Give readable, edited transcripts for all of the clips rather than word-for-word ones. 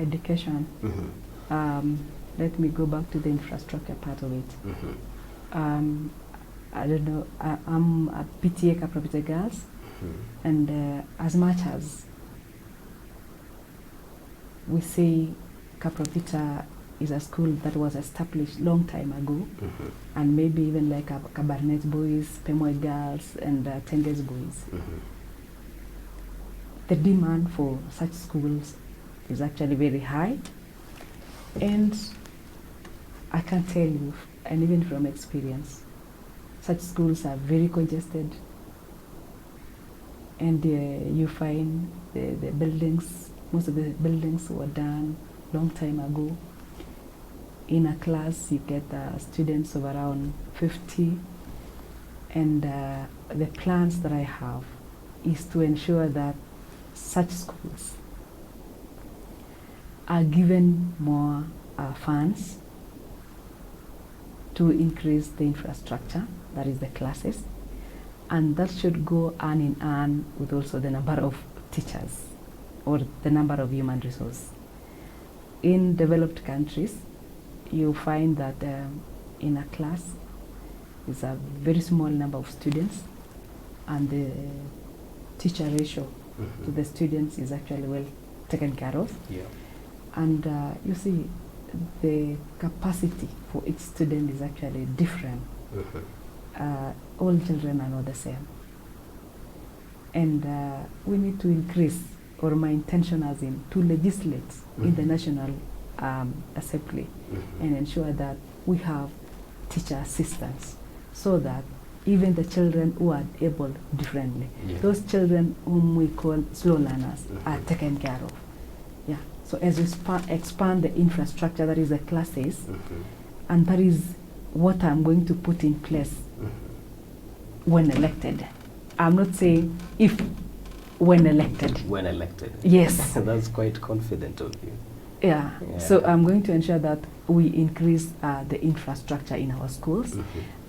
education, let me go back to the infrastructure part of it. I don't know, I'm a PTA Kapropita Girls, and as much as we say Kapropita is a school that was established long time ago, and maybe even like Kabarnet boys, Pemoy girls, and Tenges boys. The demand for such schools is actually very high, and I can tell you, and even from experience, such schools are very congested, and you find the buildings, most of the buildings were done long time ago. In a class, you get students of around 50, and the plans that I have is to ensure that such schools are given more funds to increase the infrastructure, that is the classes, and that should go hand in hand with also the number of teachers or the number of human resources. In developed countries, you find that in a class is a very small number of students, and the teacher ratio to the students is actually well taken care of. And you see, the capacity for each student is actually different. All children are not the same. And we need to increase, or my intention as in to legislate in the National Assembly and ensure that we have teacher assistants, so that even the children who are able differently, those children whom we call slow learners, are taken care of. So as we expand the infrastructure, that is the classes, and that is what I'm going to put in place when elected. I'm not saying if, when elected. When elected. Yes. That's quite confident of you. Yeah. So I'm going to ensure that we increase the infrastructure in our schools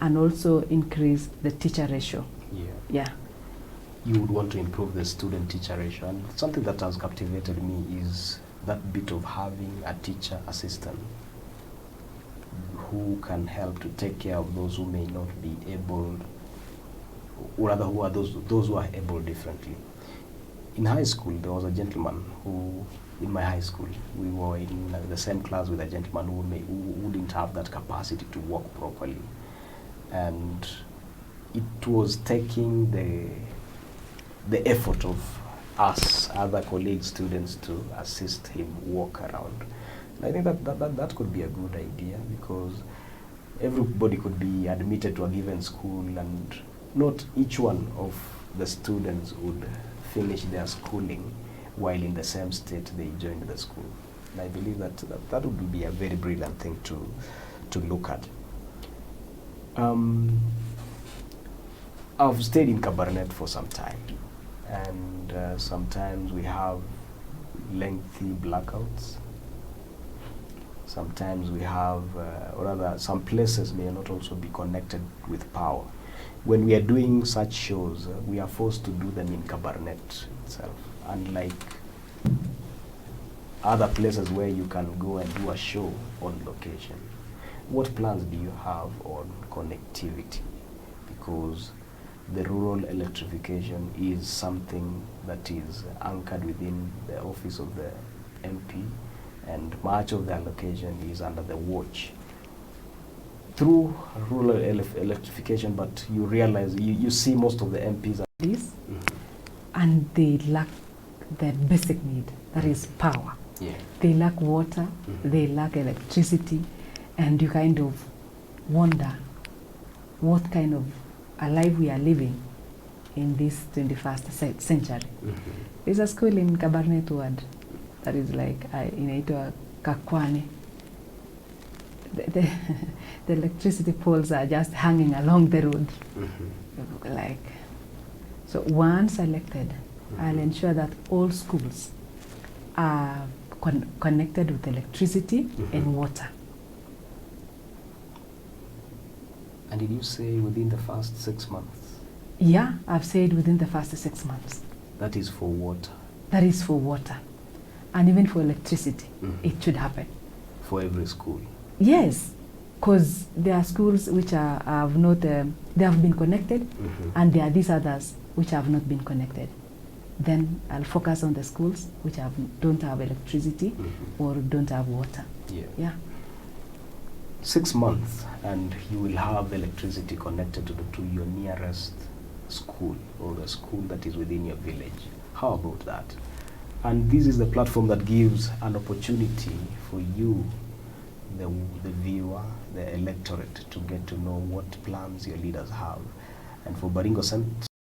and also increase the teacher ratio. You would want to improve the student-teacher ratio, and something that has captivated me is that bit of having a teacher assistant who can help to take care of those who may not be able, or rather who are those who are able differently. In high school, there was a gentleman who, in my high school, we were in the same class with a gentleman who wouldn't have that capacity to walk properly. And it was taking the effort of us, other colleagues, students, to assist him walk around. And I think that could be a good idea, because everybody could be admitted to a given school, and not each one of the students would finish their schooling while in the same state they joined the school. And I believe that would be a very brilliant thing to look at. I've stayed in Kabarnet for some time, and sometimes we have lengthy blackouts. Sometimes we have, or rather, some places may not also be connected with power. When we are doing such shows, we are forced to do them in Kabarnet itself, unlike other places where you can go and do a show on location. What plans do you have on connectivity? Because the rural electrification is something that is anchored within the office of the MP, and much of the allocation is under the watch through rural electrification, but you realize, you see most of the MPs are this, and they lack the basic need, that is power. They lack water, they lack electricity, and you kind of wonder what kind of a life we are living in this 21st century. There's a school in Kabarnet ward that is like inaitwa Kakwane. The electricity poles are just hanging along the road. Like, so once elected, I'll ensure that all schools are connected with electricity and water. And did you say within the first 6 months? Yeah, I've said within the first 6 months. That is for water? That is for water. And even for electricity, it should happen. For every school. Yes, because there are schools which have not, they have been connected, and there are these others which have not been connected. Then I'll focus on the schools which don't have electricity or don't have water. Yeah. 6 months and you will have electricity connected to your nearest school or the school that is within your village. How about that? And this is the platform that gives an opportunity for you, the viewer, the electorate, to get to know what plans your leaders have. And for Baringo Central,